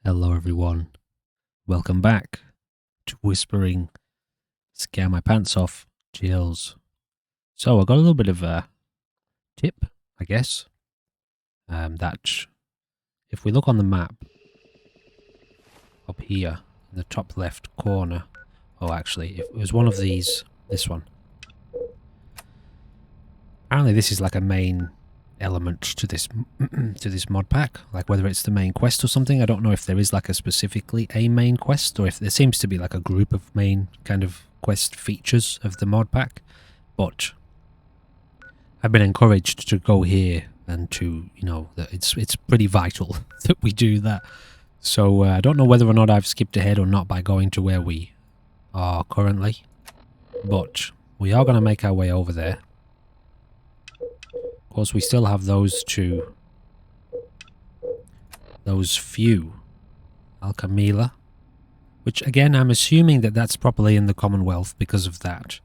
Hello everyone, welcome back to Whispering Scare My Pants Off Chills. So I got a little bit of a tip, I guess, that if we look on the map up here in the top left corner, oh actually if it was one of these, this one. Apparently this is like a main element to this to this mod pack, like whether it's the main quest or something. I don't know if there is like a specifically a main quest or if there seems to be like a group of main kind of quest features of the mod pack, but I've been encouraged to go here and to, you know, that it's pretty vital that we do that. So I don't know whether or not I've skipped ahead or not by going to where we are currently, but we are going to make our way over there. Of course, we still have those few Alchemila, which again, I'm assuming that that's properly in the Commonwealth because of that.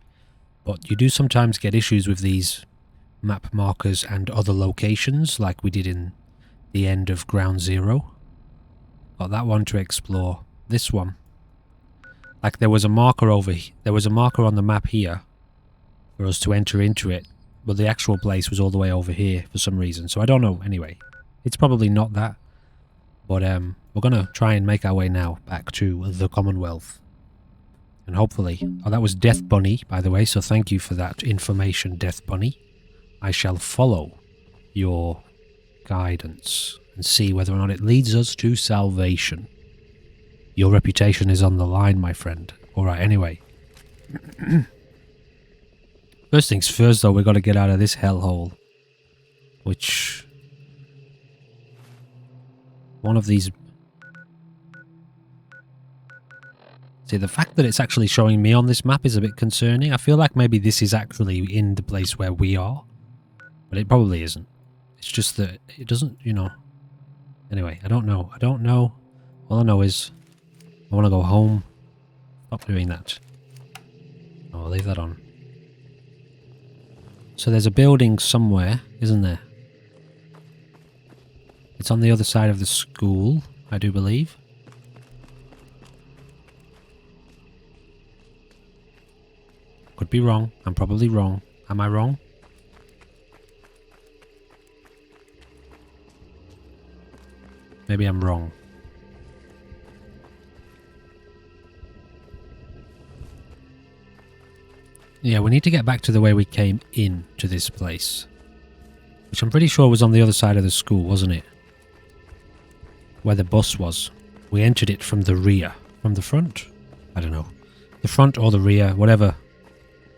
But you do sometimes get issues with these map markers and other locations, like we did in the end of Ground Zero. Got that one to explore. This one, like there was a marker there was a marker on the map here for us to enter into it. But the actual place was all the way over here for some reason. So I don't know. Anyway, it's probably not that. But we're going to try and make our way now back to the Commonwealth. And hopefully... Oh, that was Death Bunny, by the way. So thank you for that information, Death Bunny. I shall follow your guidance and see whether or not it leads us to salvation. Your reputation is on the line, my friend. Alright, anyway. First things first, though, we've got to get out of this hellhole. Which... one of these... See, the fact that it's actually showing me on this map is a bit concerning. I feel like maybe this is actually in the place where we are. But it probably isn't. It's just that it doesn't, you know... Anyway, I don't know. I don't know. All I know is... I want to go home. Stop doing that. Oh, I'll leave that on. So there's a building somewhere, isn't there? It's on the other side of the school, I do believe. Could be wrong. I'm probably wrong. Am I wrong? Maybe I'm wrong. Yeah, we need to get back to the way we came in to this place. Which I'm pretty sure was on the other side of the school, wasn't it? Where the bus was. We entered it from the rear. From the front? I don't know. The front or the rear, whatever.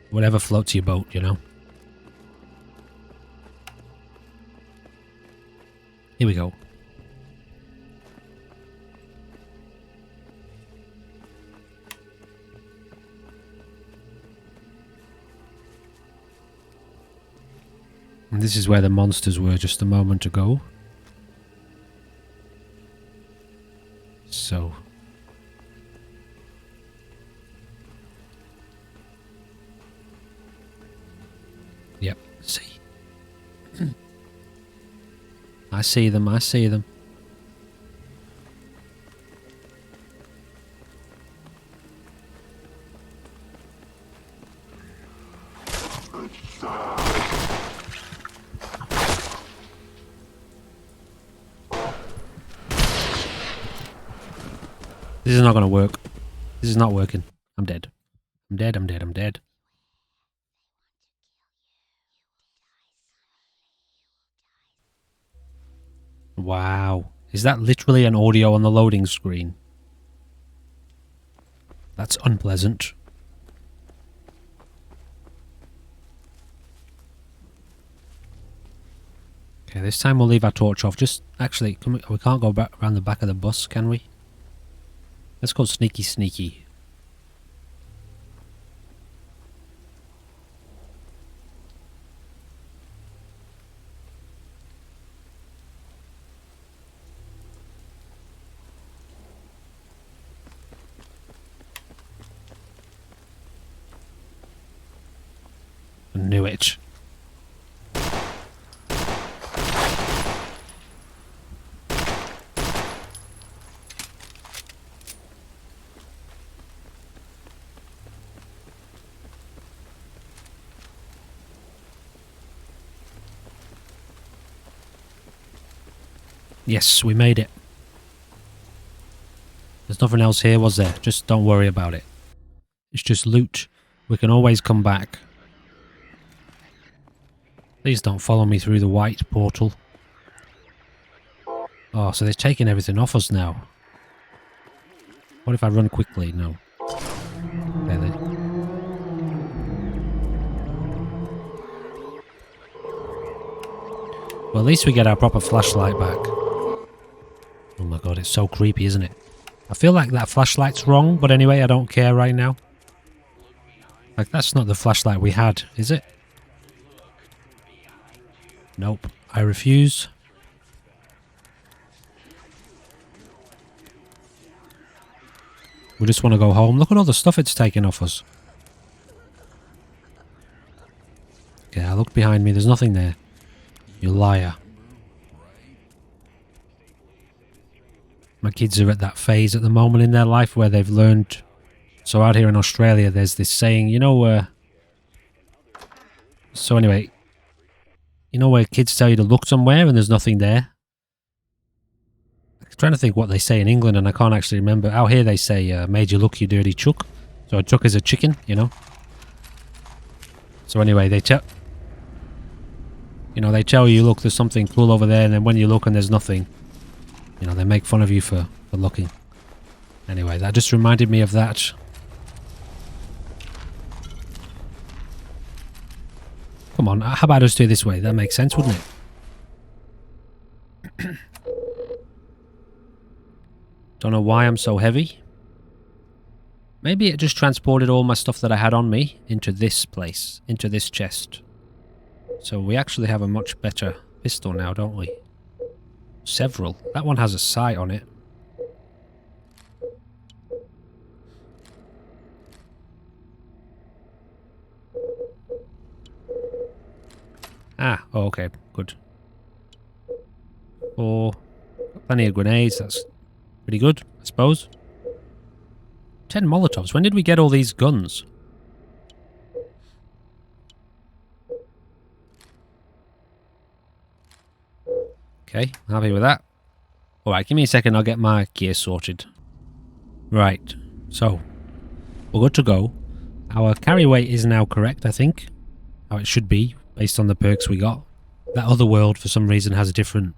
Whatever floats your boat, you know? Here we go. And this is where the monsters were just a moment ago. So... Yep, see. I see them, I see them. This is not going to work. This is not working. I'm dead. I'm dead, I'm dead, I'm dead. Wow. Is that literally an audio on the loading screen? That's unpleasant. Okay, this time we'll leave our torch off. Just, actually, we can't go back around the back of the bus, can we? Let's go sneaky sneaky. I knew it. Yes, we made it. There's nothing else here, was there? Just don't worry about it. It's just loot. We can always come back. Please don't follow me through the white portal. Oh, so they're taking everything off us now. What if I run quickly? No. Really? Well, at least we get our proper flashlight back. Oh my god, it's so creepy, isn't it? I feel like that flashlight's wrong, but anyway, I don't care right now. Like, that's not the flashlight we had, is it? Nope. I refuse. We just want to go home. Look at all the stuff it's taken off us. Okay, I looked behind me. There's nothing there. You liar. My kids are at that phase at the moment in their life where they've learned. So out here in Australia, there's this saying, you know, so anyway, you know where kids tell you to look somewhere and there's nothing there? I'm trying to think what they say in England and I can't actually remember. Out here they say, made you look, you dirty chook. So a chook is a chicken, you know? So anyway, they tell you, look, there's something cool over there, and then when you look and there's nothing, you know, they make fun of you for looking. Anyway, that just reminded me of that. Come on, how about us do it this way? That makes sense, wouldn't it? Don't know why I'm so heavy. Maybe it just transported all my stuff that I had on me into this place, into this chest. So we actually have a much better pistol now, don't we? Several. That one has a sight on it. Ah, oh, okay, good. Oh, plenty of grenades, that's pretty good, I suppose. 10 Molotovs. When did we get all these guns? Okay, happy with that. Alright, give me a second, I'll get my gear sorted. Right, so, we're good to go. Our carry weight is now correct, I think. How it should be, based on the perks we got. That other world, for some reason, has different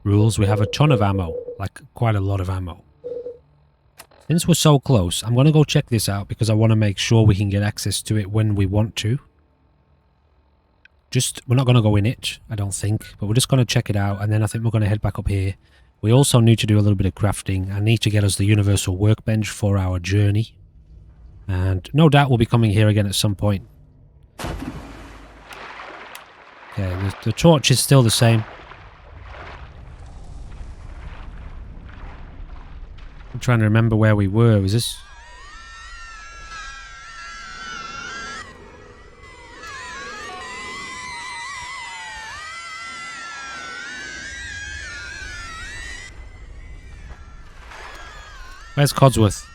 rules. We have a ton of ammo, like quite a lot of ammo. Since we're so close, I'm going to go check this out because I want to make sure we can get access to it when we want to. We're not going to go in it, I don't think, but we're just going to check it out, and then I think we're going to head back up here. We also need to do a little bit of crafting. I need to get us the universal workbench for our journey. And no doubt we'll be coming here again at some point. Okay, the torch is still the same. I'm trying to remember where we were. Was this... Where's Codsworth?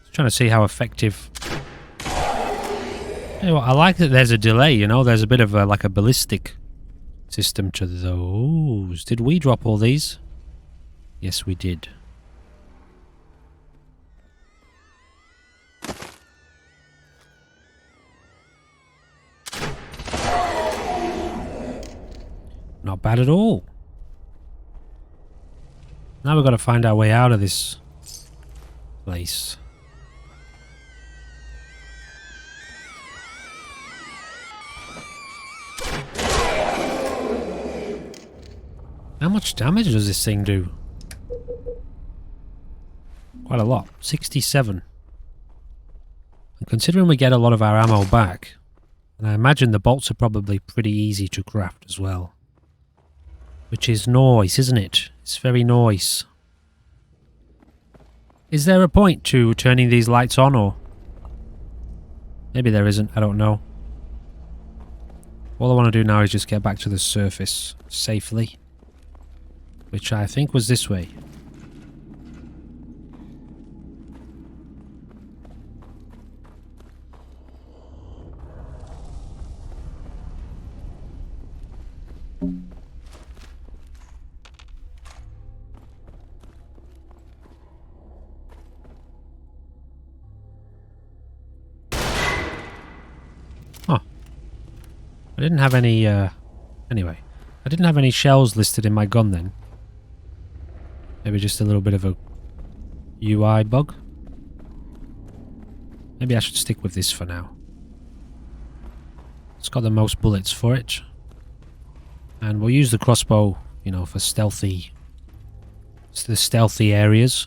Just trying to see how effective... You know what, I like that there's a delay, you know? There's a bit of like a ballistic system to those. Did we drop all these? Yes, we did. Not bad at all. Now we've got to find our way out of this place. How much damage does this thing do? Quite a lot. 67. And considering we get a lot of our ammo back, and I imagine the bolts are probably pretty easy to craft as well. Which is nice, isn't it? It's very nice. Is there a point to turning these lights on, or... Maybe there isn't, I don't know. All I want to do now is just get back to the surface safely. Which I think was this way. I didn't have any, anyway. I didn't have any shells listed in my gun then. Maybe just a little bit of a UI bug. Maybe I should stick with this for now. It's got the most bullets for it. And we'll use the crossbow, you know, for stealthy... the stealthy areas.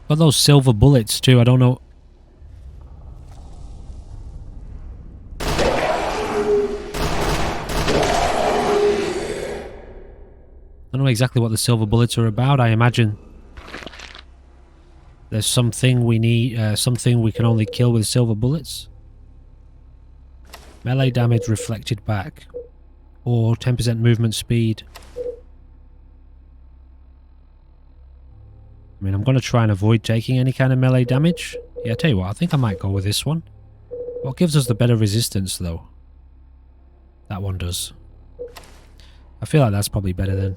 Got those silver bullets too, I don't know... I don't know exactly what the silver bullets are about. I imagine there's something we need, something we can only kill with silver bullets. Melee damage reflected back, or 10% movement speed. I mean, I'm going to try and avoid taking any kind of melee damage. Yeah, I tell you what, I think I might go with this one. What gives us the better resistance, though? That one does. I feel like that's probably better then.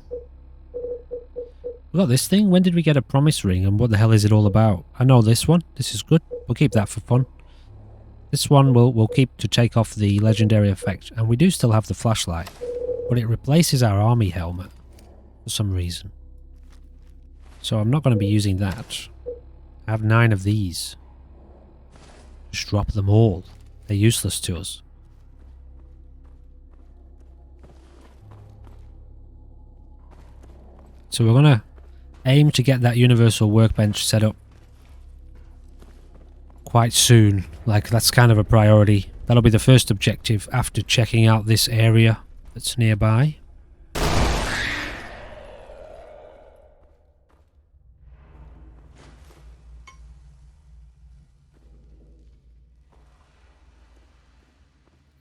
We got this thing. When did we get a promise ring and what the hell is it all about? I know this one. This is good. We'll keep that for fun. This one we'll keep to take off the legendary effect. And we do still have the flashlight. But it replaces our army helmet. For some reason. So I'm not going to be using that. I have 9 of these. Just drop them all. They're useless to us. So we're going to aim to get that universal workbench set up quite soon. Like, that's kind of a priority. That'll be the first objective after checking out this area that's nearby.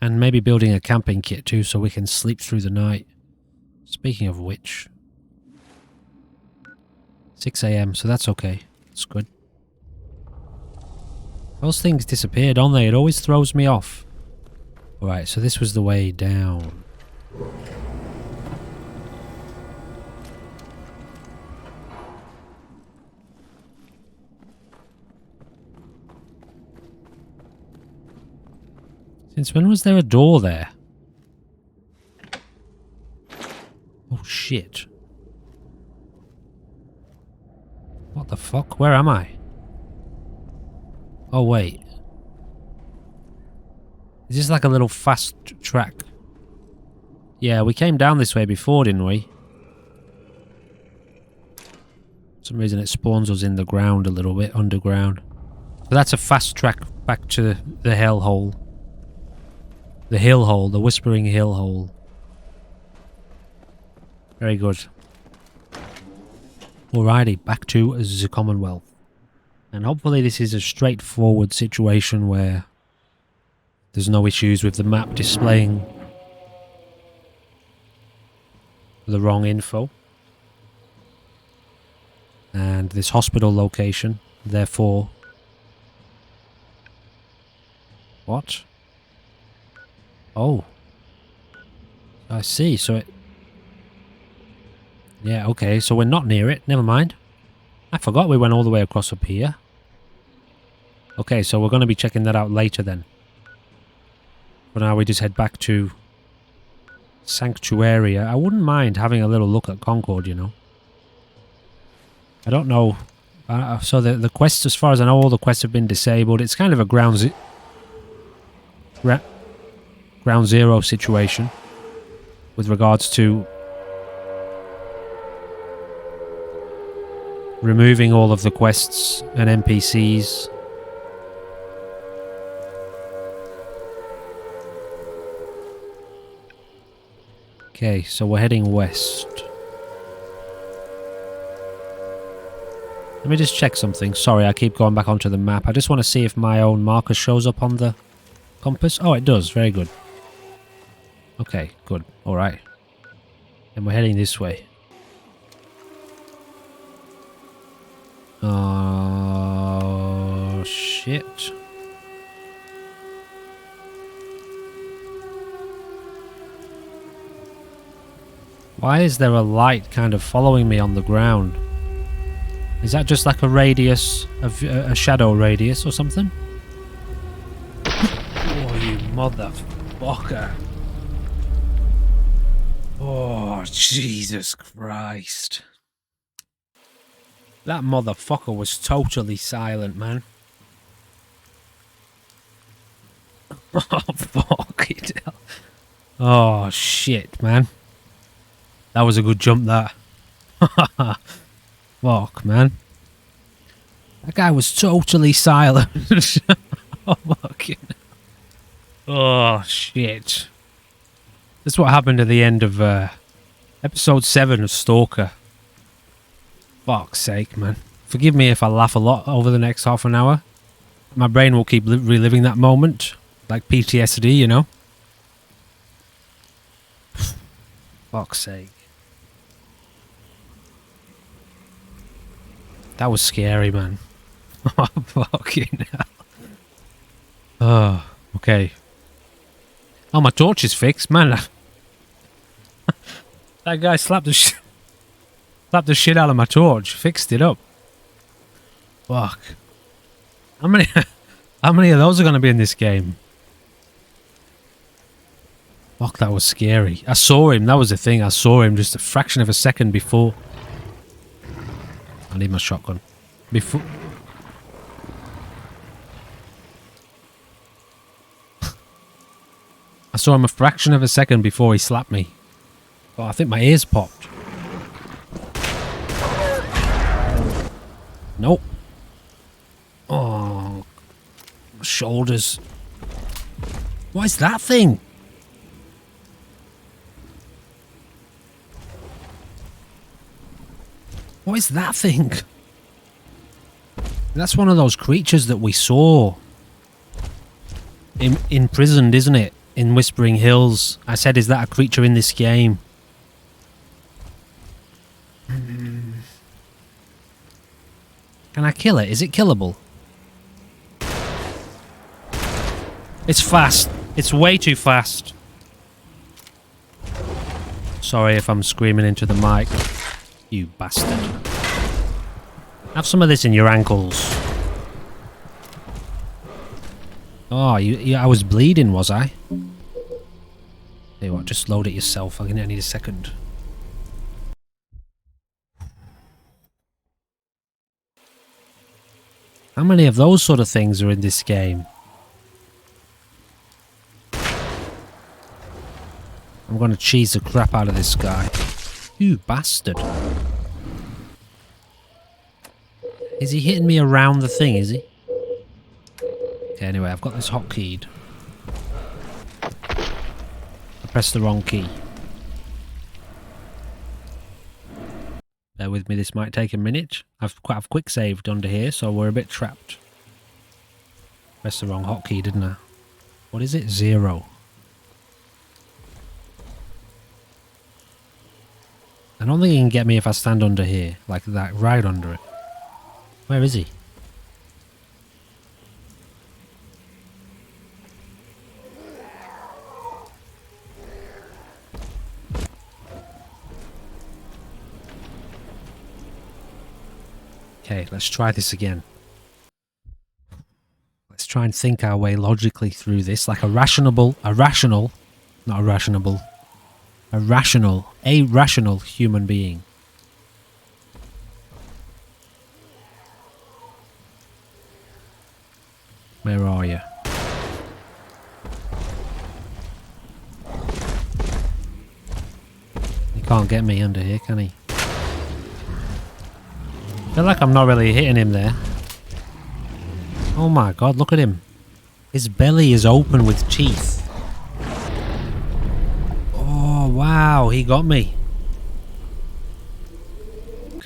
And maybe building a camping kit too so we can sleep through the night. Speaking of which... 6 AM, so that's okay. That's good. Those things disappear, don't they? It always throws me off. Alright, so this was the way down. Since when was there a door there? Oh shit. What the fuck? Where am I? Oh wait. Is this like a little fast track? Yeah, we came down this way before, didn't we? For some reason it spawns us in the ground a little bit, underground. So that's a fast track back to the hellhole. The hill hole, the whispering hill hole. Very good. Alrighty, back to the Commonwealth. And hopefully this is a straightforward situation where there's no issues with the map displaying the wrong info. And this hospital location, therefore... What? Oh. I see, so it... Yeah, okay, so we're not near it. Never mind. I forgot we went all the way across up here. Okay, so we're going to be checking that out later then. For now, we just head back to Sanctuaria. I wouldn't mind having a little look at Concord, you know. I don't know. So the quests, as far as I know, all the quests have been disabled. It's kind of a ground zero situation with regards to removing all of the quests and NPCs. Okay, so we're heading west. Let me just check something. Sorry, I keep going back onto the map. I just want to see if my own marker shows up on the compass. Oh, it does. Very good. Okay, good. Alright. And we're heading this way. Oh, shit. Why is there a light kind of following me on the ground? Is that just like a radius, of a shadow radius or something? Oh, you motherfucker. Oh, Jesus Christ. That motherfucker was totally silent, man. Oh, fuck it. Oh, shit, man. That was a good jump, that. Fuck, man. That guy was totally silent. Oh, fucking. Oh, shit. That's what happened at the end of episode 7 of Stalker. Fuck's sake, man. Forgive me if I laugh a lot over the next half an hour. My brain will keep reliving that moment. Like PTSD, you know? Fuck's sake. That was scary, man. Oh, fucking hell. Oh, okay. Oh, my torch is fixed, man. That guy slapped the shit out of my torch. Fixed it up. Fuck. How many of those are going to be in this game? Fuck, that was scary. I saw him. That was the thing. I saw him just a fraction of a second before. I need my shotgun. Before... I saw him a fraction of a second before he slapped me. Oh, I think my ears popped. Nope. Oh, my shoulders. What is that thing? What is that thing? That's one of those creatures that we saw. Imprisoned, isn't it? In Whispering Hills. I said, is that a creature in this game? Can I kill it? Is it killable? It's fast. It's way too fast. Sorry if I'm screaming into the mic. You bastard. Have some of this in your ankles. Oh, I was bleeding, was I? Tell you what, just load it yourself. I need a second. How many of those sort of things are in this game? I'm going to cheese the crap out of this guy. You bastard. Is he hitting me around the thing, is he? Okay, anyway, I've got this hotkeyed. I pressed the wrong key. Bear with me, this might take a minute. I've quick saved under here, so we're a bit trapped. Pressed the wrong hotkey, didn't I? What is it? 0. I don't think he can get me if I stand under here, like that, right under it. Where is he? Okay, let's try this again. Let's try and think our way logically through this, like a rational human being. Where are you? He can't get me under here, can he? I feel like I'm not really hitting him there. Oh my god, look at him. His belly is open with teeth. Oh wow, he got me.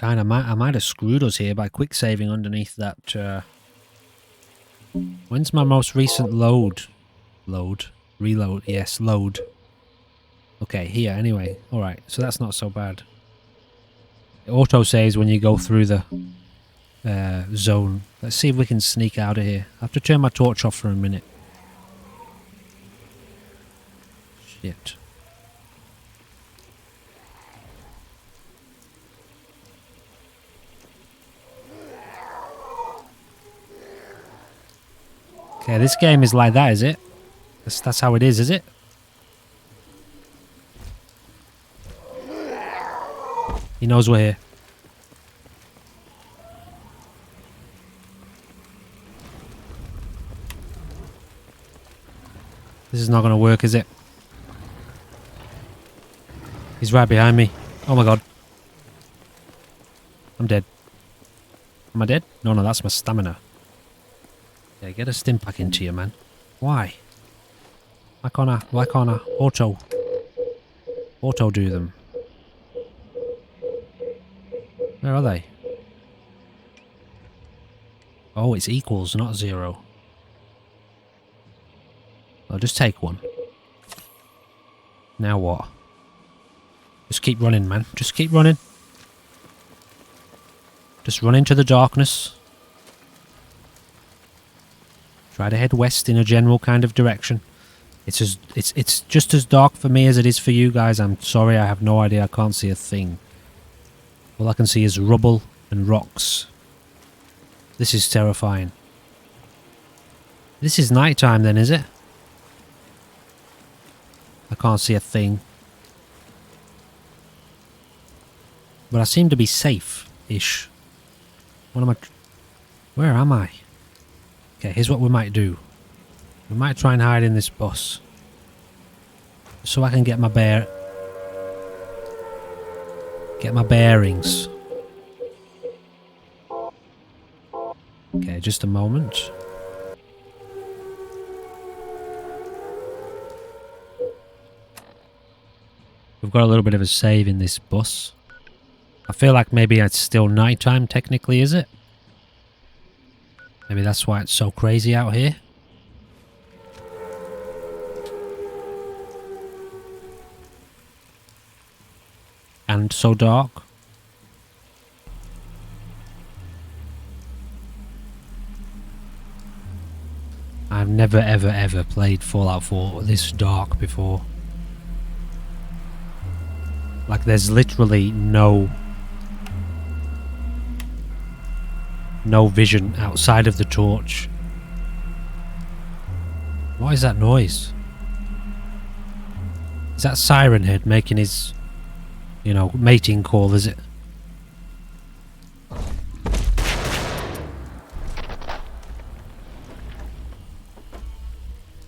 I might have screwed us here by quick saving underneath that. When's my most recent load? Reload, yes, load. Okay, here anyway. Alright, so that's not so bad. It auto saves when you go through the zone. Let's see if we can sneak out of here. I have to turn my torch off for a minute. Shit. Okay, this game is like that, is it? That's how it is it? He knows we're here. This is not going to work, is it? He's right behind me. Oh my god. I'm dead. Am I dead? No, that's my stamina. Yeah, get a stim pack into you, man. Why? Why can't I auto do them? Where are they? Oh, it's equals, not 0. I'll just take one. Now what? Just keep running, man. Just keep running. Just run into the darkness. Try to head west in a general kind of direction. It's just as dark for me as it is for you guys. I'm sorry, I have no idea. I can't see a thing. All I can see is rubble and rocks. This is terrifying. This is nighttime then, is it? I can't see a thing. But I seem to be safe-ish. Where am I? Okay, here's what we might do. We might try and hide in this bus. So I can get my bearings. Okay, just a moment. We've got a little bit of a save in this bus. I feel like maybe it's still nighttime technically, is it? Maybe that's why it's so crazy out here. And so dark. I've never ever played Fallout 4 this dark before. Like there's literally no vision outside of the torch. What is that noise? Is that Siren Head making his, mating call, is it?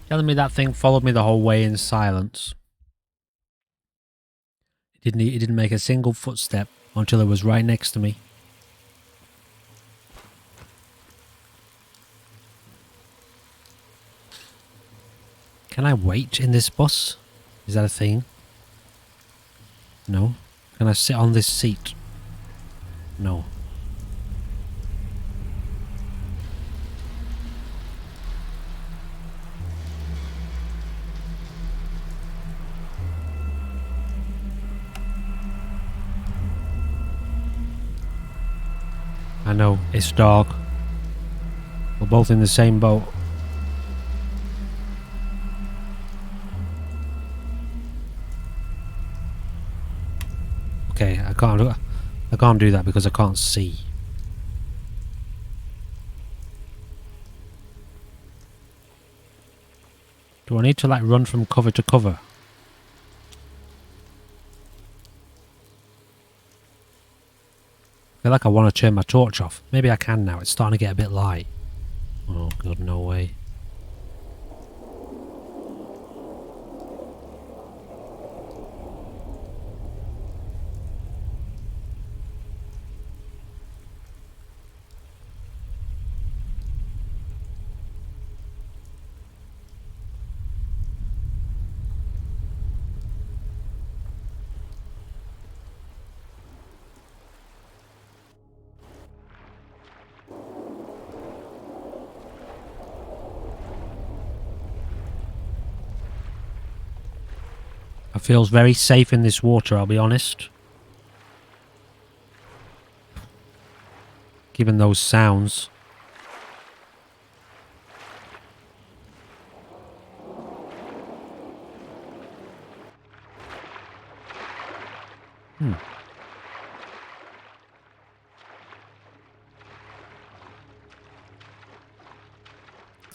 Telling me that thing followed me the whole way in silence. It didn't make a single footstep until it was right next to me. Can I wait in this bus? Is that a thing? No. Can I sit on this seat? No. I know, it's dark. We're both in the same boat. Okay, I can't do that because I can't see. Do I need to run from cover to cover? I feel like I want to turn my torch off. Maybe I can now. It's starting to get a bit light. Oh god, no way. I feel very safe in this water, I'll be honest. Given those sounds.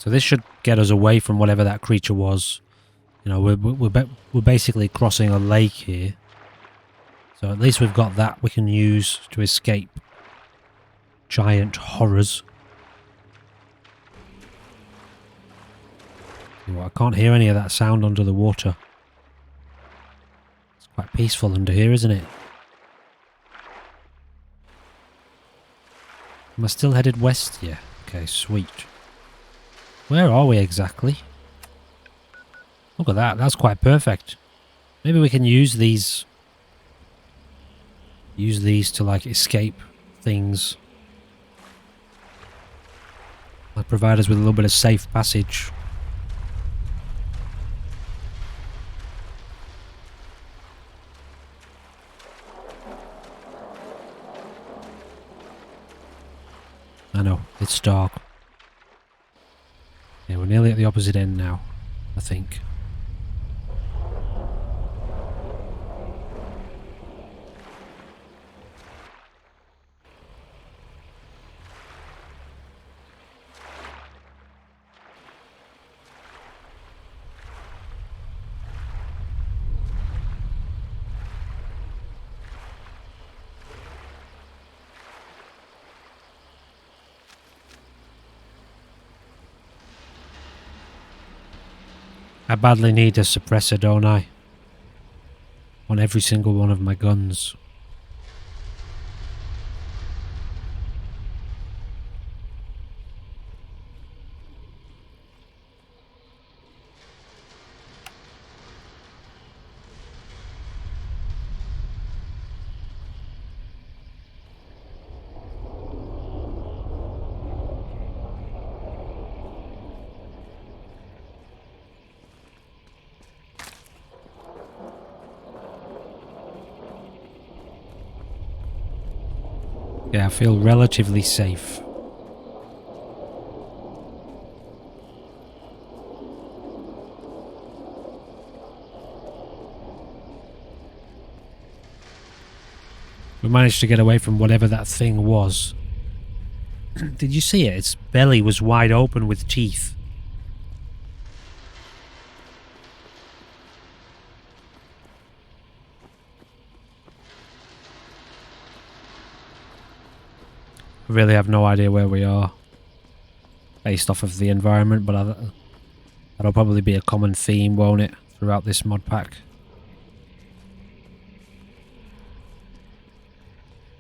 So this should get us away from whatever that creature was. You know, we're basically crossing a lake here. So at least we've got that we can use to escape giant horrors. I can't hear any of that sound under the water. It's quite peaceful under here, isn't it? Am I still headed west? Yeah. Okay, sweet. Where are we exactly? Look at that. That's quite perfect. Maybe we can use these. Use these to like escape things. That provide us with a little bit of safe passage. I know, it's dark. Yeah, we're nearly at the opposite end now, I think. I badly need a suppressor, don't I? On every single one of my guns. Yeah, I feel relatively safe. We managed to get away from whatever that thing was. Did you see it? Its belly was wide open with teeth. I really have no idea where we are based off of the environment, but that'll probably be a common theme, won't it, throughout this mod pack.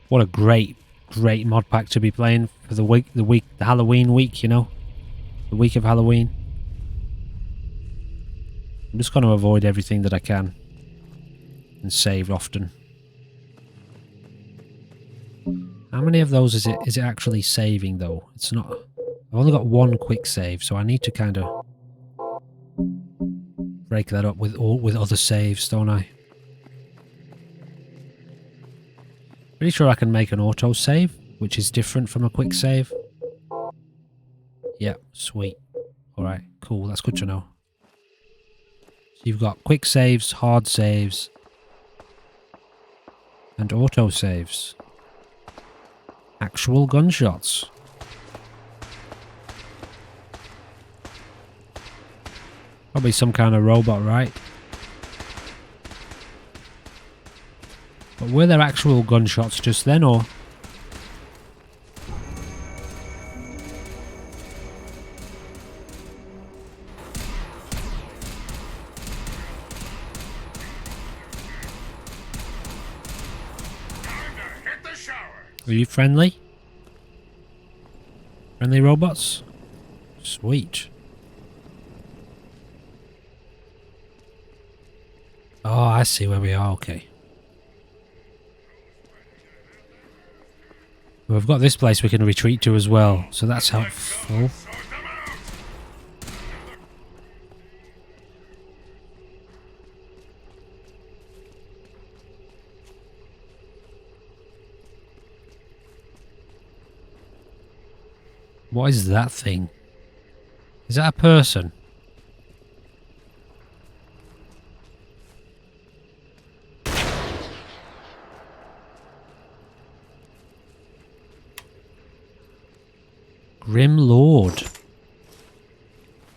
What a great mod pack to be playing for the Halloween week, you know, the week of Halloween. I'm just going to avoid everything that I can and save often. How many of those is it actually saving though? It's not. I've only got one quick save, so I need to kind of break that up with other saves, don't I? Pretty sure I can make an auto save, which is different from a quick save. Yeah, sweet. Alright, cool, that's good to know. So you've got quick saves, hard saves, and auto saves. Actual gunshots. Probably some kind of robot, right? But were there actual gunshots just then, or? Are you friendly? Friendly robots? Sweet. Oh, I see where we are, okay. We've got this place we can retreat to as well, so that's helpful. What is that thing? Is that a person? Grim Lord.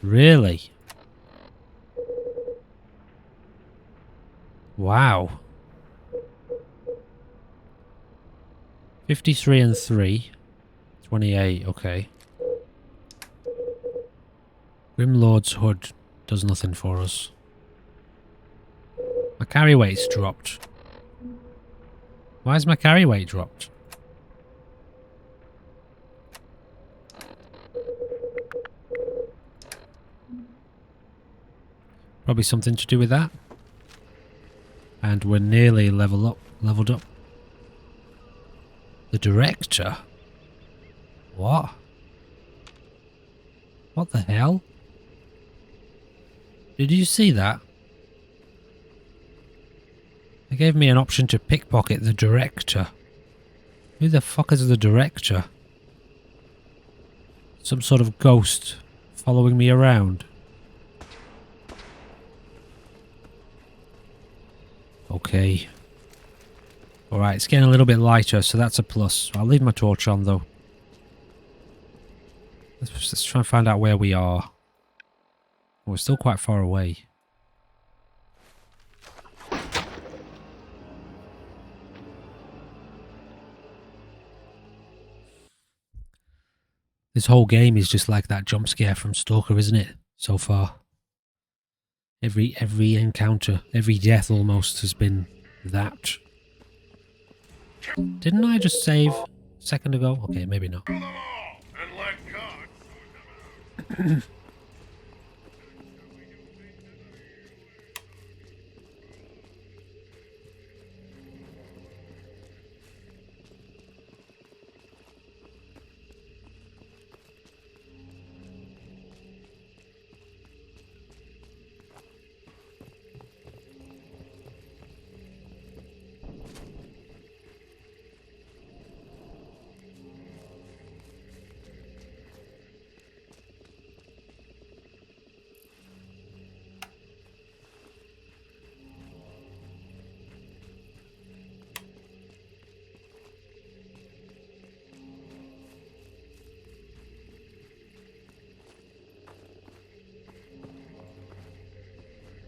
Really? Wow. 53 and 3. 28, okay. Grimlord's Hood does nothing for us. My carry weight's dropped. Why is my carry weight dropped? Probably something to do with that. And we're nearly leveled up. The director? What? What the hell? Did you see that? They gave me an option to pickpocket the director. Who the fuck is the director? Some sort of ghost following me around. Okay. Alright, it's getting a little bit lighter, so that's a plus. I'll leave my torch on though. Let's try and find out where we are. We're still quite far away. This whole game is just like that jump scare from Stalker, isn't it? So far. Every encounter, every death almost has been that. Didn't I just save a second ago? Okay, maybe not.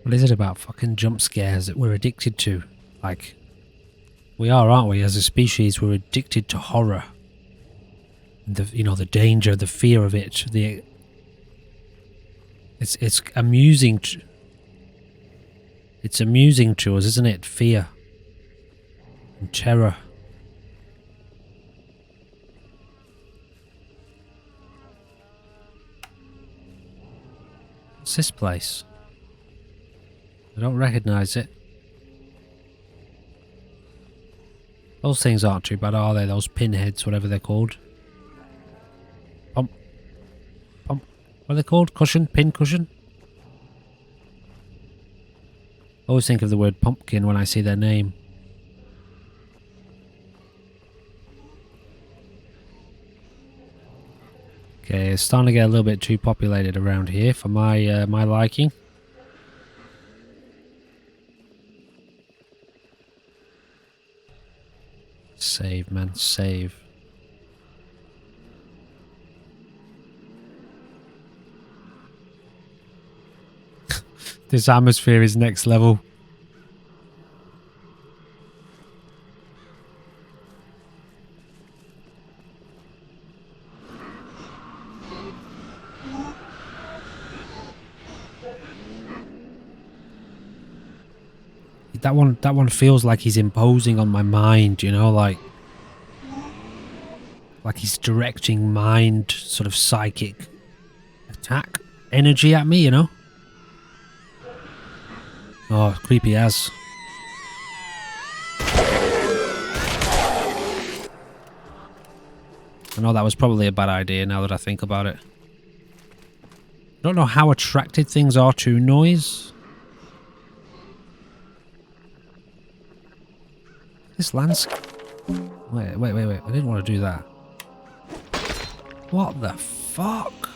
What is it about fucking jump scares that we're addicted to? Like, we are, aren't we? As a species, we're addicted to horror. The danger, the fear of it. It's amusing. It's amusing to us, isn't it? Fear and terror. What's this place? I don't recognise it. Those things aren't too bad, are they? Those pinheads, whatever they're called. Pump. What are they called? Cushion? Pin cushion? I always think of the word pumpkin when I see their name. Okay, it's starting to get a little bit too populated around here for my my liking. Save, man, save. This atmosphere is next level. That one feels like he's imposing on my mind, you know, like he's directing mind sort of psychic attack energy at me, you know. Oh, creepy as. I know that was probably a bad idea now that I think about it. I don't know how attracted things are to noise. This landscape... Wait. I didn't want to do that. What the fuck?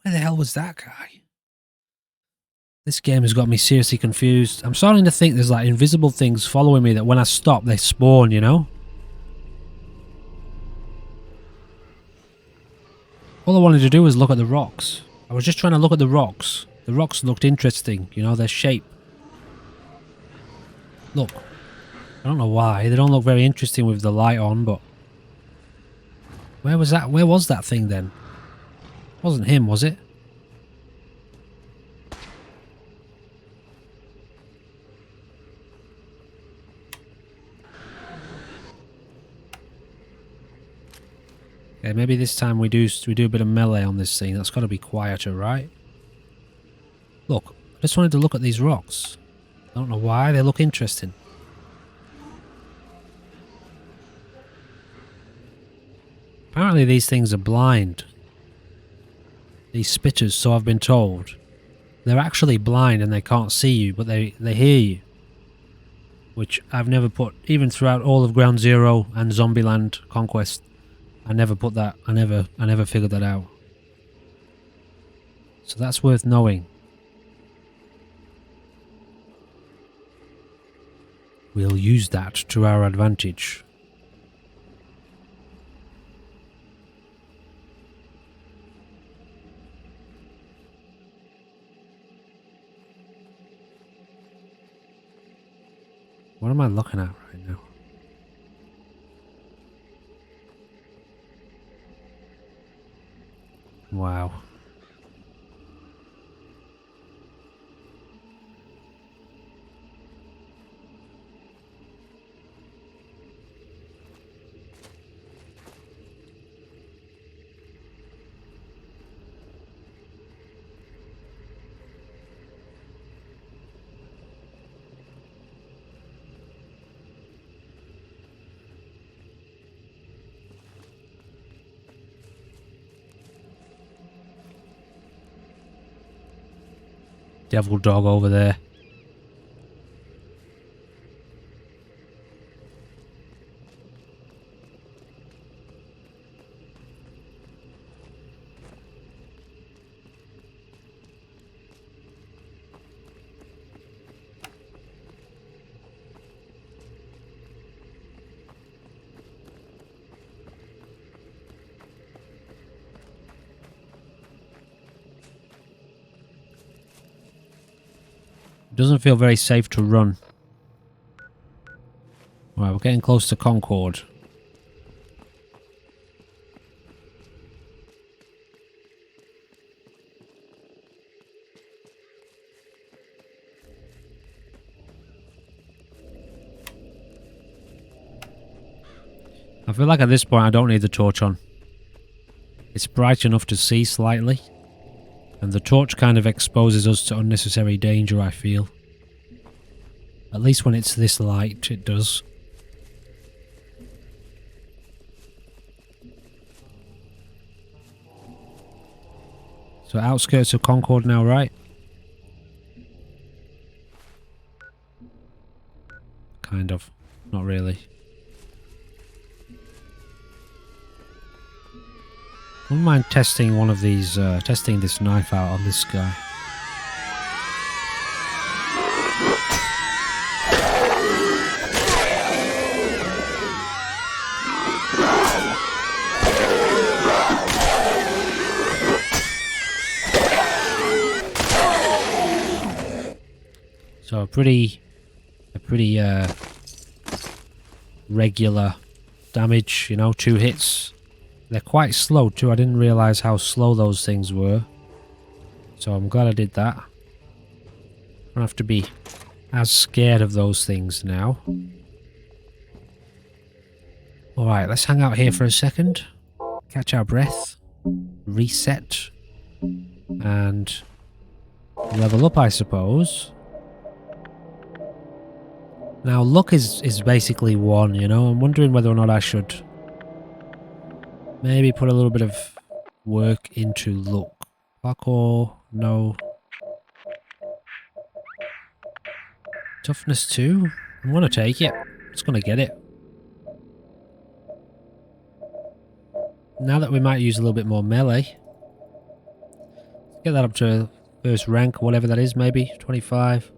Where the hell was that guy? This game has got me seriously confused. I'm starting to think there's like invisible things following me that when I stop, they spawn, you know? All I wanted to do was look at the rocks. I was just trying to look at the rocks. The rocks looked interesting, you know, their shape. Look. I don't know why. They don't look very interesting with the light on, but... Where was that? Where was that thing then? It wasn't him, was it? Okay, maybe this time we do a bit of melee on this thing. That's got to be quieter, right? Look, I just wanted to look at these rocks. I don't know why, they look interesting. Apparently these things are blind. These spitters, so I've been told. They're actually blind and they can't see you, but they hear you. Which I've never put, even throughout all of Ground Zero and Zombieland Conquest, I never put that, I never figured that out. So that's worth knowing. We'll use that to our advantage. What am I looking at right now? Wow. Devil dog over there. Doesn't feel very safe to run. Alright, we're getting close to Concord. I feel like at this point I don't need the torch on. It's bright enough to see slightly. And the torch kind of exposes us to unnecessary danger, I feel. At least when it's this light, it does. So outskirts of Concord now, right? Kind of. Not really. I wouldn't mind testing one of these, testing this knife out on this guy. So a pretty regular damage, you know, 2 hits. They're quite slow too. I didn't realise how slow those things were. So I'm glad I did that. I don't have to be as scared of those things now. Alright, let's hang out here for a second. Catch our breath. Reset. And level up, I suppose. Now luck is basically 1, you know. I'm wondering whether or not I should maybe put a little bit of work into luck. Parkour, no. Toughness 2. I'm gonna take it. Just gonna get it. Now that we might use a little bit more melee. Get that up to first rank, whatever that is, maybe 25.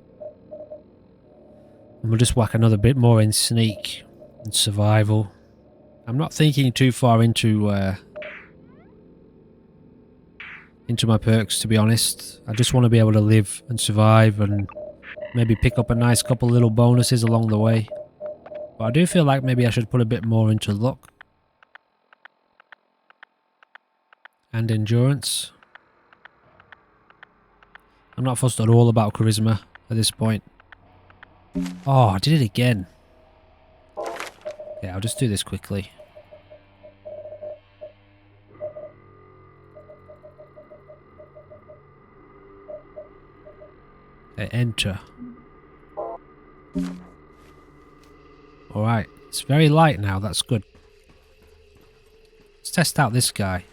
And we'll just whack another bit more in sneak and survival. I'm not thinking too far into into my perks, to be honest. I just want to be able to live and survive and maybe pick up a nice couple little bonuses along the way. But I do feel like maybe I should put a bit more into luck and endurance. I'm not fussed at all about charisma at this point. Oh, I did it again. Yeah, I'll just do this quickly. Okay, enter. Alright, it's very light now, that's good. Let's test out this guy.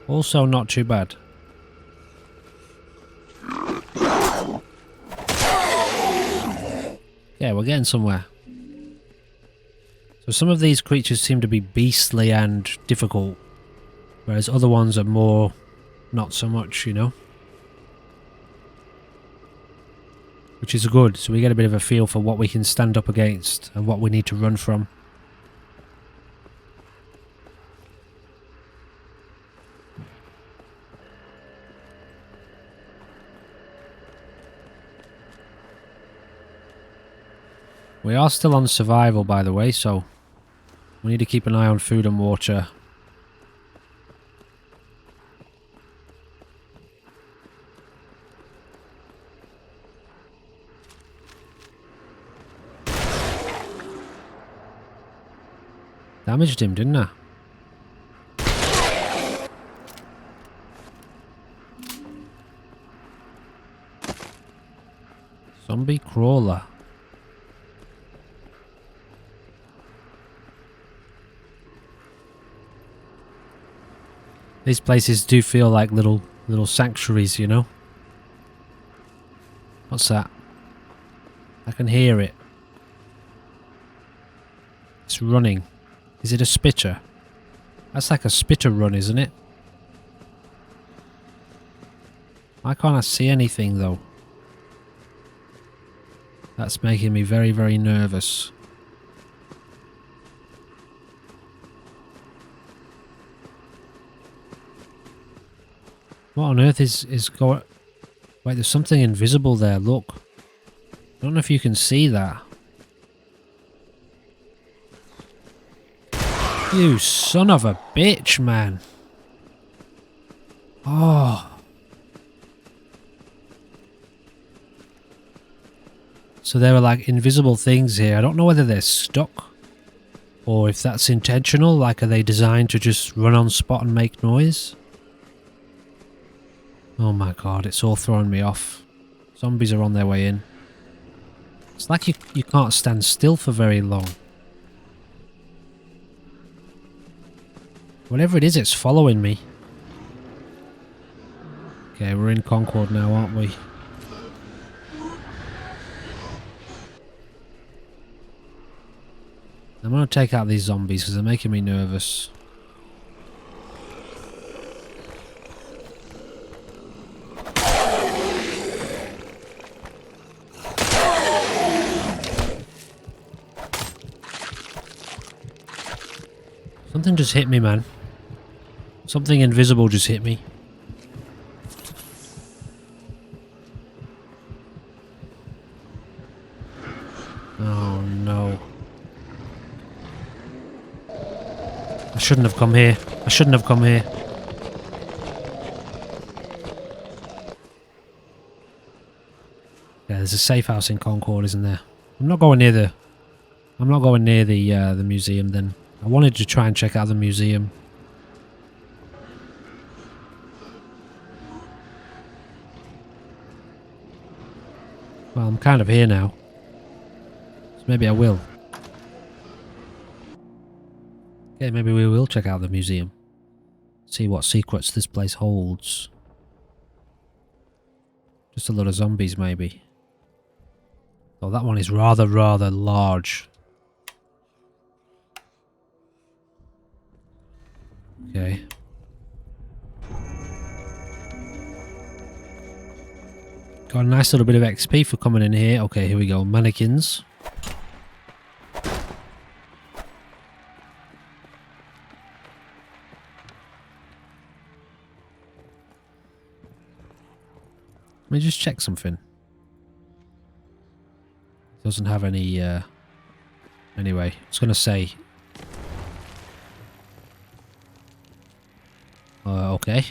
Also not too bad. Yeah, we're getting somewhere. So some of these creatures seem to be beastly and difficult, whereas other ones are more not so much, you know? Which is good, so we get a bit of a feel for what we can stand up against and what we need to run from. We are still on survival, by the way, so we need to keep an eye on food and water. Damaged him, didn't I? Zombie crawler. These places do feel like little sanctuaries, you know? What's that? I can hear it. It's running. Is it a spitter? That's like a spitter run, isn't it? Why can't I see anything though? That's making me very, very nervous. What on earth is going... Wait, there's something invisible there, look. I don't know if you can see that. You son of a bitch, man. Oh. So there are like invisible things here. I don't know whether they're stuck or if that's intentional. Like, are they designed to just run on spot and make noise? Oh my god, it's all throwing me off. Zombies are on their way in. It's like you can't stand still for very long. Whatever it is, it's following me. Okay, we're in Concord now, aren't we? I'm going to take out these zombies because they're making me nervous. Something just hit me, man. Something invisible just hit me. Oh no. I shouldn't have come here. I shouldn't have come here. Yeah, there's a safe house in Concord, isn't there? I'm not going near the museum then. I wanted to try and check out the museum. Well, I'm kind of here now. So maybe I will. Okay, maybe we will check out the museum. See what secrets this place holds. Just a lot of zombies, maybe. Oh, that one is rather large. Okay. Got a nice little bit of XP for coming in here. Okay, here we go. Mannequins. Let me just check something. Doesn't have any, anyway, I was gonna say... okay.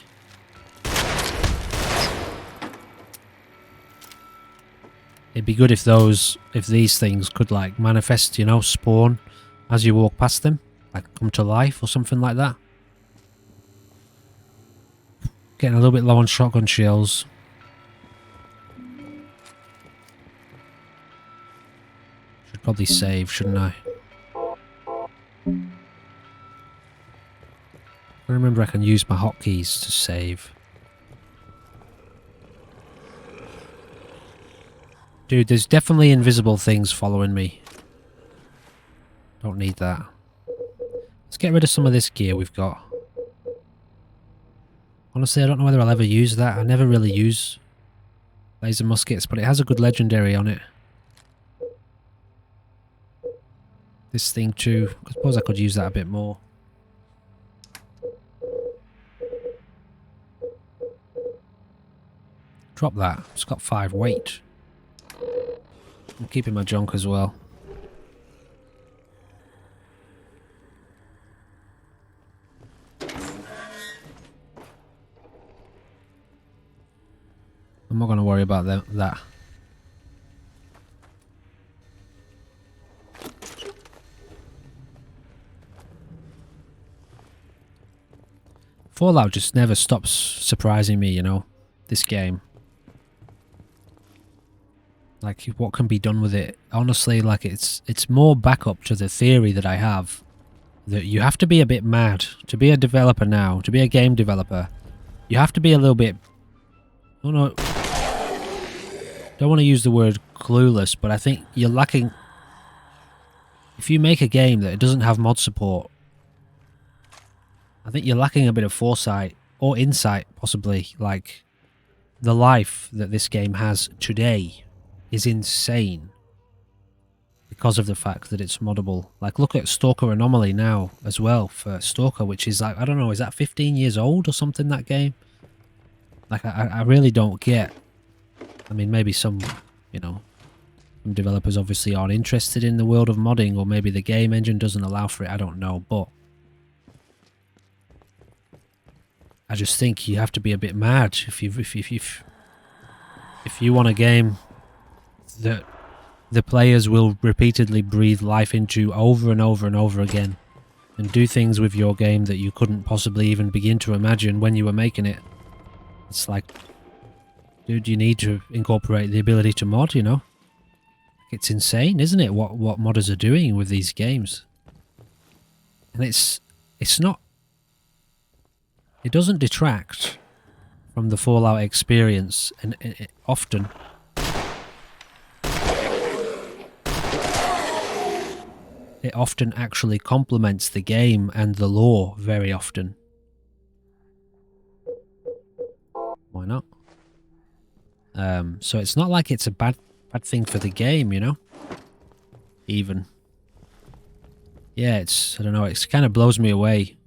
It'd be good if these things could, like, manifest, you know, spawn as you walk past them. Like, come to life or something like that. Getting a little bit low on shotgun shells. Should probably save, shouldn't I? I remember I can use my hotkeys to save. Dude, there's definitely invisible things following me. Don't need that. Let's get rid of some of this gear we've got. Honestly, I don't know whether I'll ever use that. I never really use laser muskets, but it has a good legendary on it. This thing too. I suppose I could use that a bit more. Drop that. It's got 5 weight. I'm keeping my junk as well. I'm not going to worry about that. Fallout just never stops surprising me, you know, this game. Like, what can be done with it? Honestly, like, it's more backup to the theory that I have. That you have to be a bit mad to be a developer now, to be a game developer. You have to be a little bit... Oh no... Don't want to use the word clueless, but I think you're lacking... If you make a game that doesn't have mod support, I think you're lacking a bit of foresight, or insight, possibly. Like, the life that this game has today is insane because of the fact that it's moddable. Like, look at Stalker Anomaly now as well for Stalker, which is like, I don't know, is that 15 years old or something, that game? Like, I really don't get... I mean, maybe some, you know, some developers obviously aren't interested in the world of modding, or maybe the game engine doesn't allow for it, I don't know, but I just think you have to be a bit mad if you want a game that the players will repeatedly breathe life into over and over and over again, and do things with your game that you couldn't possibly even begin to imagine when you were making it. It's like, dude, you need to incorporate the ability to mod, you know? It's insane, isn't it, what modders are doing with these games? And it's not... It doesn't detract from the Fallout experience, and it often... It often actually complements the game and the lore very often. Why not? So it's not like it's a bad thing for the game, you know? Even. Yeah, I don't know, it kind of blows me away.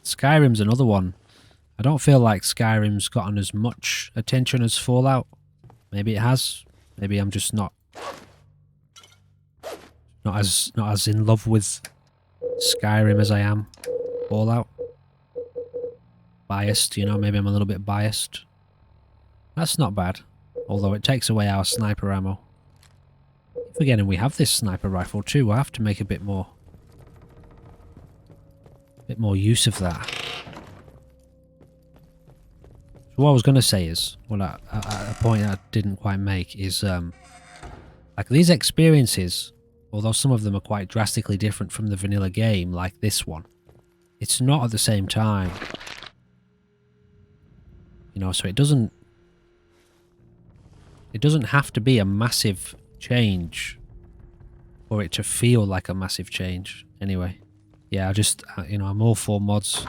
Skyrim's another one. I don't feel like Skyrim's gotten as much attention as Fallout. Maybe it has. Maybe I'm just not as in love with Skyrim as I am Fallout. Biased, you know, maybe I'm a little bit biased. That's not bad, although it takes away our sniper ammo. Forgetting we have this sniper rifle too, I have to make a bit more use of that. So what I was going to say is, well, a point I didn't quite make is, like, these experiences, although some of them are quite drastically different from the vanilla game, like this one, it's not at the same time. You know, so it doesn't have to be a massive change for it to feel like a massive change. Anyway, yeah, you know, I'm all for mods.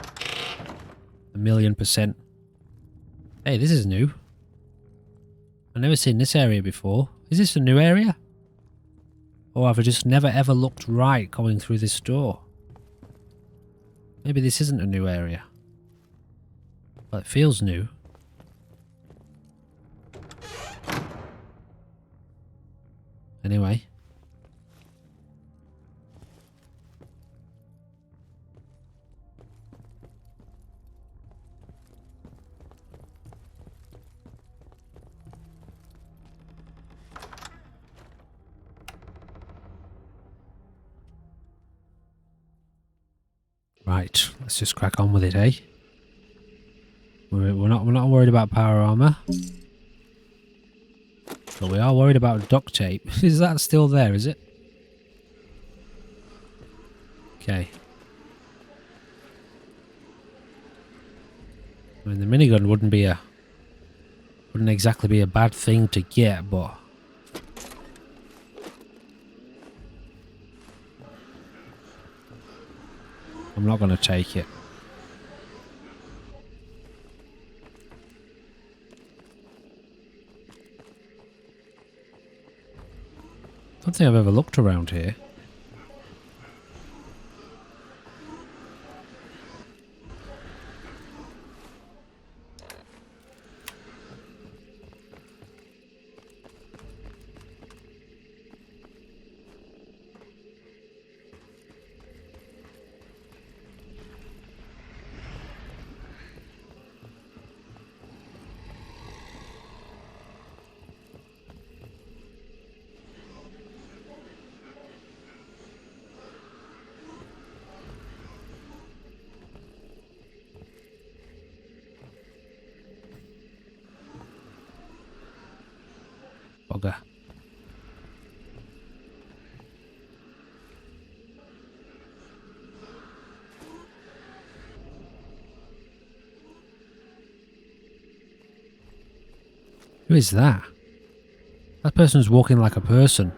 1,000,000%. Hey, this is new. I've never seen this area before. Is this a new area? Or have I just never ever looked right going through this door? Maybe this isn't a new area. Well, it feels new. Anyway. Right, let's just crack on with it, eh? We're not worried about power armor. But we are worried about duct tape. Is that still there, is it? Okay. I mean, the minigun wouldn't exactly be a bad thing to get, but I'm not going to take it. I don't think I've ever looked around here. Bugger. Who is that? That person's walking like a person.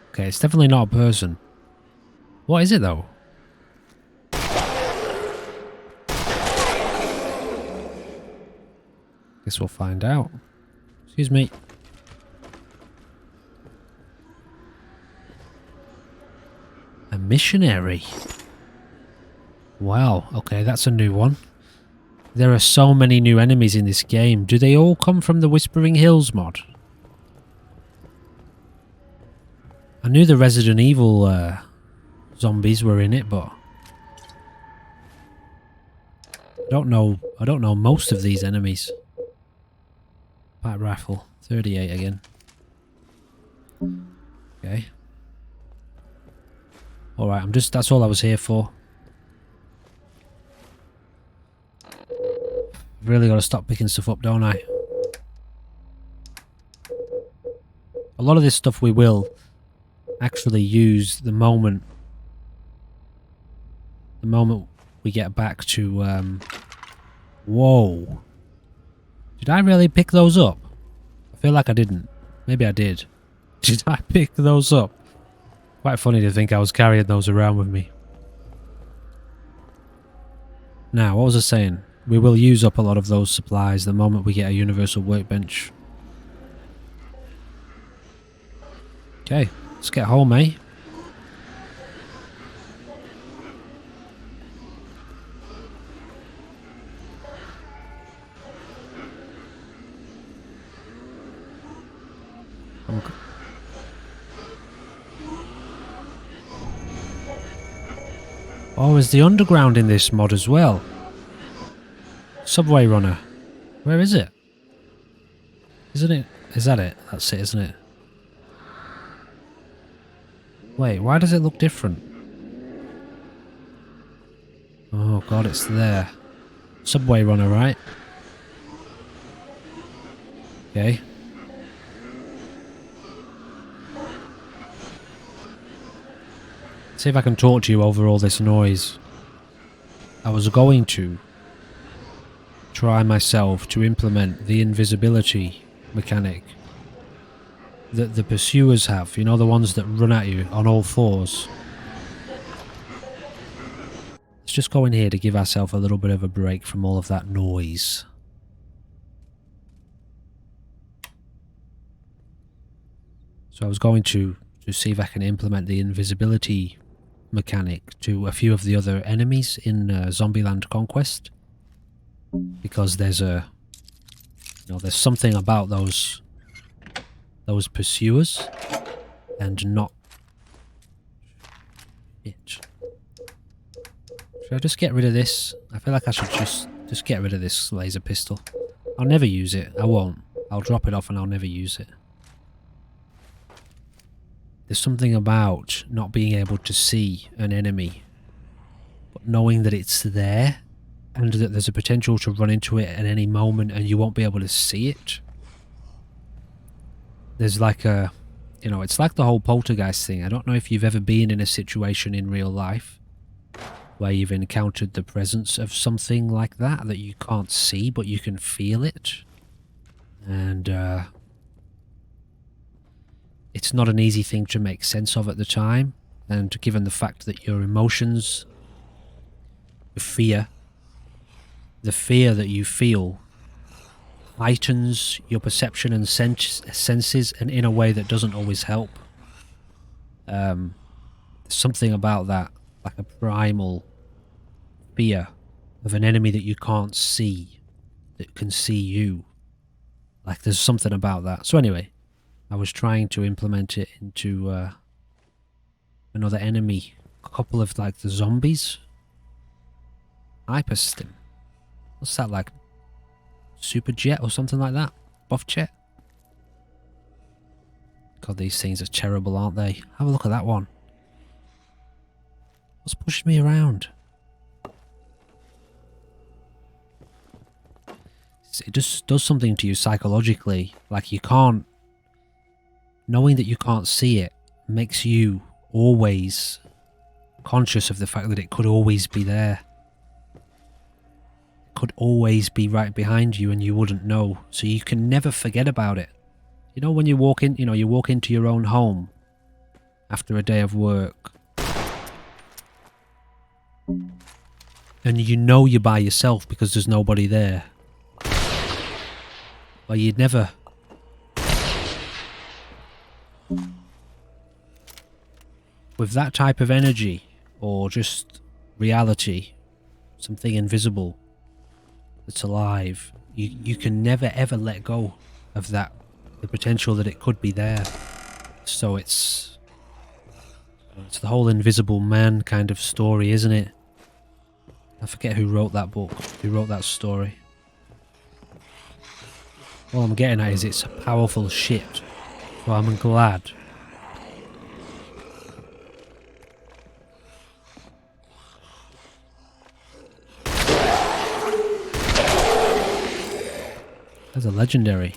Okay, it's definitely not a person. What is it though? Guess we'll find out. Excuse me. A missionary. Wow, okay, that's a new one. There are so many new enemies in this game. Do they all come from the Whispering Hills mod? I knew the Resident Evil zombies were in it, but I don't know most of these enemies. Pipe rifle, 38 again. Okay. Alright, that's all I was here for. Really got to stop picking stuff up, don't I? A lot of this stuff we will actually use the moment we get back to whoa. Did I really pick those up? I feel like I didn't. Maybe I did. Did I pick those up? Quite funny to think I was carrying those around with me. Now, what was I saying? We will use up a lot of those supplies the moment we get a universal workbench. Okay, let's get home, eh? Oh, is the underground in this mod as well? Subway runner. Where is it? Isn't it? Is that it? That's it, isn't it? Wait, why does it look different? Oh god, it's there. Subway runner, right? Okay. See if I can talk to you over all this noise. I was going to try myself to implement the invisibility mechanic that the pursuers have. You know, the ones that run at you on all fours. Let's just go in here to give ourselves a little bit of a break from all of that noise. So I was going to see if I can implement the invisibility mechanic to a few of the other enemies in Zombieland Conquest, because there's there's something about those pursuers and not it. Should I just get rid of this? I feel like I should just get rid of this laser pistol. I'll never use it. I won't. I'll drop it off and I'll never use it. There's something about not being able to see an enemy, but knowing that it's there and that there's a potential to run into it at any moment and you won't be able to see it. There's like a, it's like the whole poltergeist thing. I don't know if you've ever been in a situation in real life where you've encountered the presence of something like that you can't see, but you can feel it. And, it's not an easy thing to make sense of at the time, and given the fact that your emotions, the fear that you feel heightens your perception and senses, and in a way that doesn't always help. There's something about that, like a primal fear of an enemy that you can't see, that can see you. Like there's something about that. So anyway, I was trying to implement it into another enemy. A couple of like the zombies. Hyperstim. What's that, like? Super jet or something like that? Buff jet? God, these things are terrible, aren't they? Have a look at that one. What's pushing me around? It just does something to you psychologically. Like you can't... Knowing that you can't see it makes you always conscious of the fact that it could always be there. It could always be right behind you and you wouldn't know. So you can never forget about it. You know when you walk in, you walk into your own home after a day of work. And you know you're by yourself because there's nobody there. Well, you'd never... With that type of energy, or just reality, something invisible that's alive, you can never ever let go of that, the potential that it could be there. So it's the whole Invisible Man kind of story, isn't it? I forget who wrote that book, who wrote that story. All I'm getting at is it's a powerful shit, so I'm glad. That's a legendary.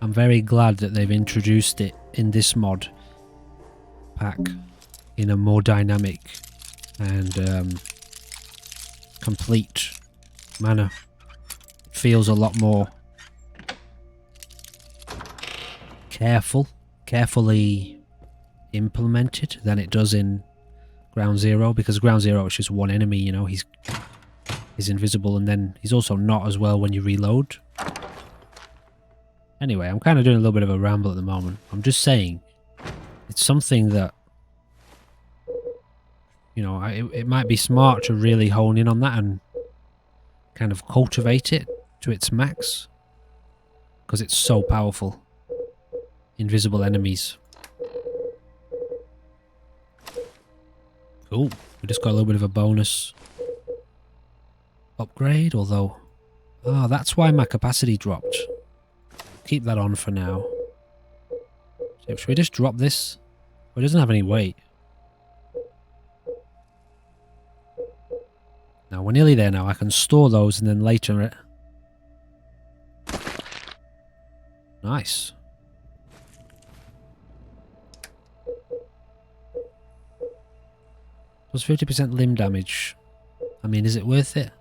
I'm very glad that they've introduced it in this mod pack in a more dynamic and complete manner. It feels a lot more carefully implemented than it does in Ground Zero, because Ground Zero is just one enemy, he's invisible, and then he's also not as well when you reload. Anyway, I'm kind of doing a little bit of a ramble at the moment. I'm just saying, it's something that, it might be smart to really hone in on that and kind of cultivate it to its max, because it's so powerful. Invisible enemies. Cool. We just got a little bit of a bonus upgrade, although... Ah, that's why my capacity dropped. Keep that on for now. So should we just drop this? Well, it doesn't have any weight. Now, we're nearly there now. I can store those and then later it... Nice. Plus 50% limb damage. I mean, is it worth it?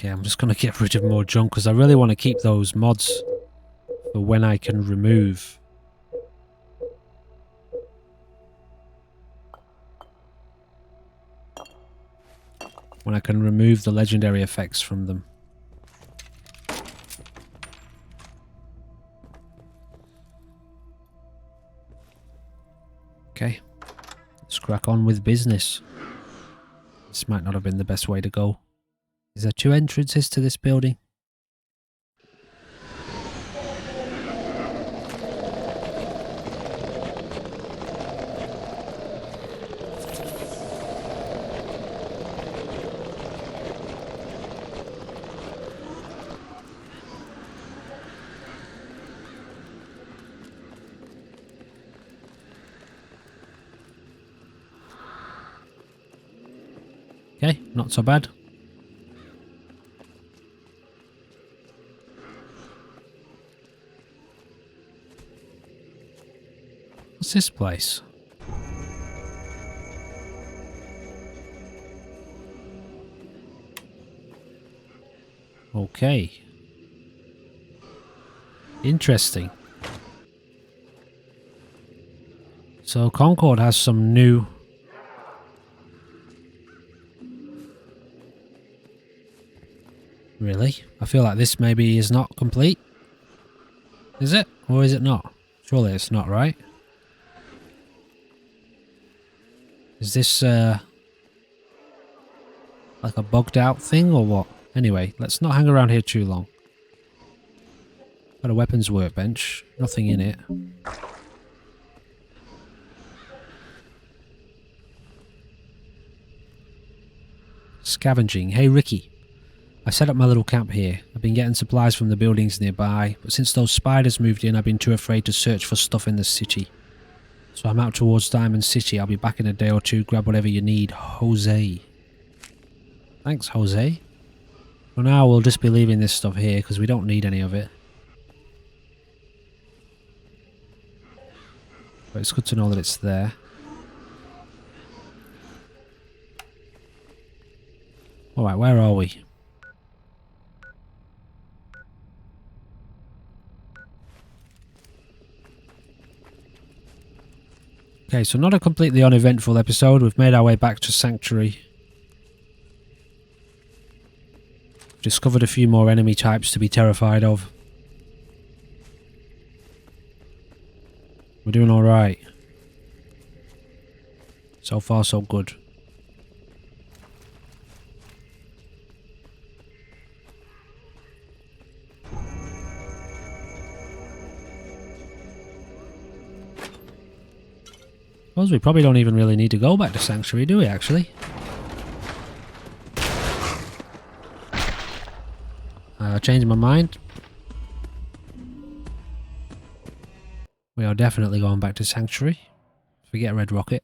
Okay, I'm just going to get rid of more junk because I really want to keep those mods for when I can remove. When I can remove the legendary effects from them. Okay, let's crack on with business. This might not have been the best way to go. Is there 2 entrances to this building? Okay, not so bad. What's this place? Okay. Interesting. So Concord has some new... Really? I feel like this maybe is not complete. Is it? Or is it not? Surely it's not, right? Is this like a bugged out thing or what? Anyway, let's not hang around here too long. Got a weapons workbench. Nothing in it. Scavenging. Hey Ricky. I set up my little camp here. I've been getting supplies from the buildings nearby, but since those spiders moved in, I've been too afraid to search for stuff in the city. So I'm out towards Diamond City. I'll be back in a day or two. Grab whatever you need. Jose. Thanks, Jose. For now, we'll just be leaving this stuff here because we don't need any of it. But it's good to know that it's there. Alright, where are we? Okay, so not a completely uneventful episode. We've made our way back to Sanctuary. Discovered a few more enemy types to be terrified of. We're doing alright. So far, so good. Suppose we probably don't even really need to go back to Sanctuary, do we, actually? Changed my mind. We are definitely going back to Sanctuary. Forget Red Rocket.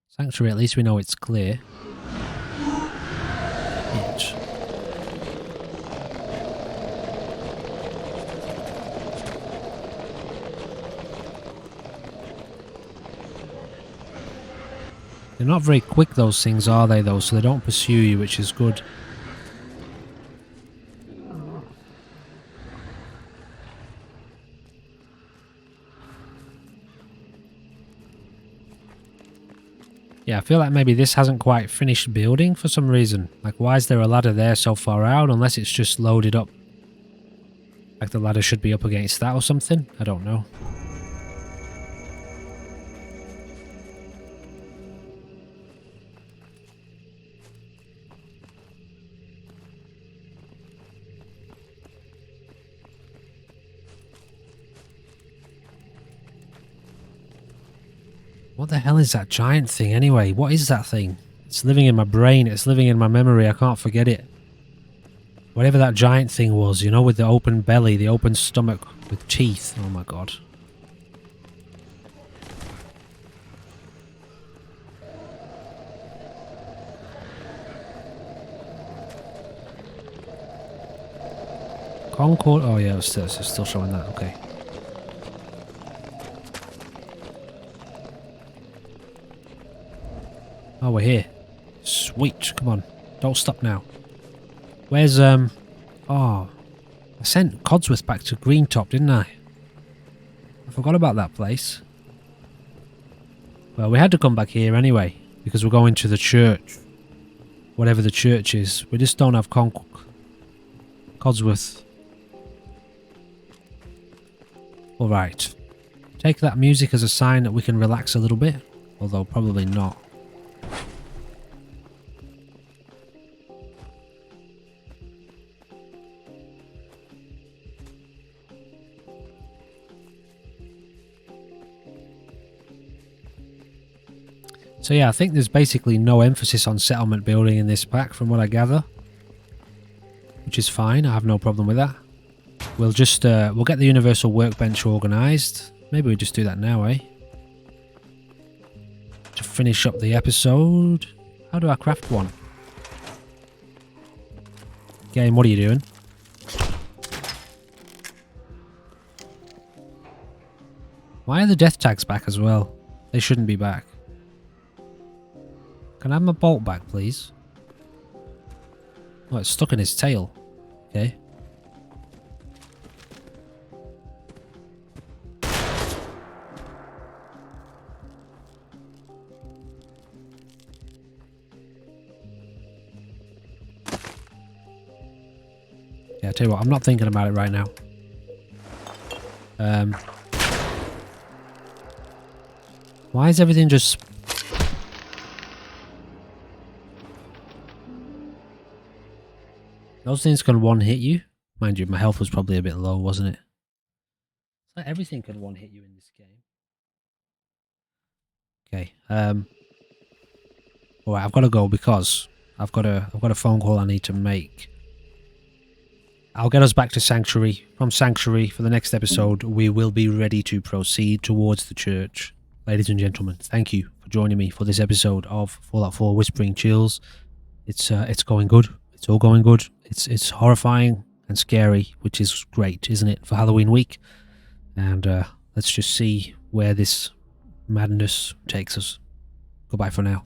Sanctuary, at least we know it's clear. Itch. They're not very quick, those things, are they, though? So they don't pursue you, which is good. Yeah, I feel like maybe this hasn't quite finished building for some reason. Like, why is there a ladder there so far out? Unless it's just loaded up. Like the ladder should be up against that or something? I don't know. What the hell is that giant thing anyway? What is that thing? It's living in my brain, it's living in my memory, I can't forget it. Whatever that giant thing was, you know, with the open belly, the open stomach, with teeth. Oh my god. Concord, oh yeah, it's still showing that, okay. Oh, we're here. Sweet. Come on. Don't stop now. Where's, oh. I sent Codsworth back to Greentop, didn't I? forgot about that place. Well, we had to come back here anyway, because we're going to the church. Whatever the church is. We just don't have Codsworth. Alright. Take that music as a sign that we can relax a little bit. Although probably not. So yeah, I think there's basically no emphasis on settlement building in this pack from what I gather. Which is fine, I have no problem with that. We'll just, we'll get the universal workbench organised. Maybe we just do that now, eh? To finish up the episode. How do I craft one? Game, what are you doing? Why are the death tags back as well? They shouldn't be back. Can I have my bolt back, please? Oh, it's stuck in his tail. Okay. Yeah, I tell you what, I'm not thinking about it right now. Why is everything just... Those things can one-hit you. Mind you, my health was probably a bit low, wasn't it? It's like everything can one-hit you in this game. Okay. Alright, I've got to go because I've got a phone call I need to make. I'll get us back to Sanctuary. From Sanctuary, for the next episode, we will be ready to proceed towards the church. Ladies and gentlemen, thank you for joining me for this episode of Fallout 4 Whispering Chills. It's going good. It's all going good. It's horrifying and scary, which is great, isn't it, for Halloween week? And let's just see where this madness takes us. Goodbye for now.